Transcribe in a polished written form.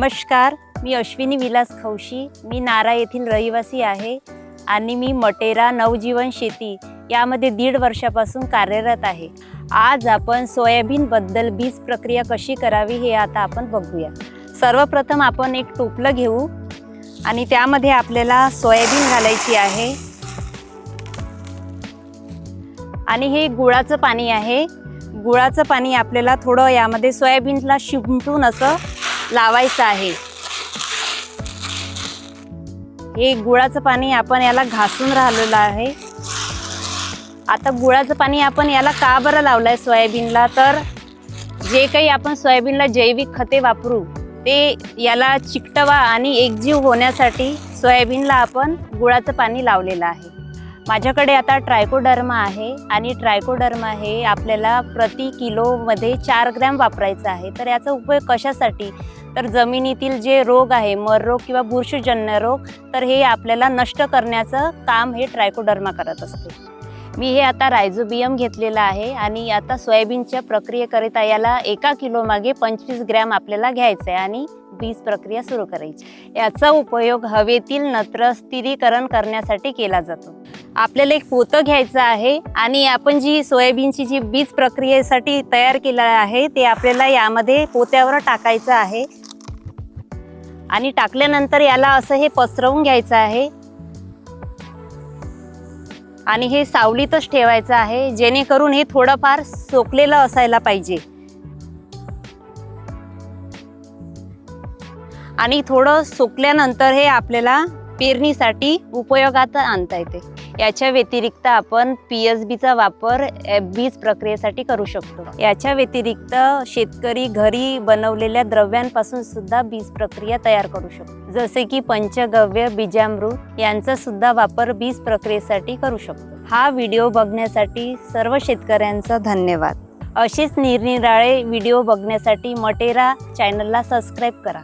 नमस्कार, मी अश्विनी विलास खौशी. मी नारा येथील रहिवासी आहे आणि मी मटेरा नवजीवन शेती यामध्ये 1.5 वर्षापासून कार्यरत आहे. आज आपण सोयाबीनबद्दल बीज प्रक्रिया कशी करावी हे आता आपण बघूया. सर्वप्रथम आपण एक टोपलं घेऊ आणि त्यामध्ये आपल्याला सोयाबीन घालायची आहे आणि हे गुळाचं पाणी आहे. गुळाचं पाणी आपल्याला थोडं यामध्ये सोयाबीनला शिंपटून असं लावायचं आहे. हे गुळाचं पाणी आपण याला घासून राहिलेलं आहे. आता गुळाचं पाणी आपण याला का बरं लावलंय सोयाबीनला, तर जे काही आपण सोयाबीनला जैविक खते वापरू ते याला चिकटवा आणि एकजीव होण्यासाठी सोयाबीनला आपण गुळाचं पाणी लावलेलं आहे. माझ्याकडे आता ट्रायकोडर्मा आहे आणि ट्रायकोडर्मा हे आपल्याला प्रति किलोमध्ये 4 ग्रॅम वापरायचं आहे. तर याचा उपयोग कशासाठी, तर जमिनीतील जे रोग आहे, मर रोग किंवा बुरशीजन्य रोग, तर हे आपल्याला नष्ट करण्याचं काम हे ट्रायकोडर्मा करत असते. मी हे आता रायझोबियम घेतलेलं आहे आणि आता सोयाबीनच्या प्रक्रियेकरिता याला 1 किलो मागे 25 ग्रॅम आपल्याला घ्यायचं आहे आणि बीज प्रक्रिया सुरू करायची. याचा उपयोग हवेतील नत्र स्थिरीकरण करण्यासाठी केला जातो. आपल्याला एक पोतं घ्यायचं आहे आणि आपण जी सोयाबीनची जी बीज प्रक्रियेसाठी तयार केलं आहे ते आपल्याला यामध्ये पोत्यावर टाकायचं आहे आणि टाकल्यानंतर याला असं हे पसरवून घ्यायचं आहे आणि हे सावलीतच ठेवायचं आहे, जेणेकरून हे थोडंफार सोकलेलं असायला पाहिजे आणि थोडं सोकल्यानंतर हे आपल्याला पेरणीसाठी उपयोगात आणता येते. याच्या व्यतिरिक्त आपण PSBचा वापर बीज प्रक्रियेसाठी करू शकतो. याच्या व्यतिरिक्त शेतकरी घरी बनवलेल्या द्रव्यांपासून सुद्धा बीज प्रक्रिया तयार करू शकतो, जसे की पंचगव्य, बीजामृत यांचा सुद्धा वापर बीज प्रक्रियेसाठी करू शकतो. हा व्हिडिओ बघण्यासाठी सर्व शेतकऱ्यांचा धन्यवाद. असेच निरनिराळे व्हिडिओ बघण्यासाठी मटेरा चॅनलला सबस्क्राईब करा.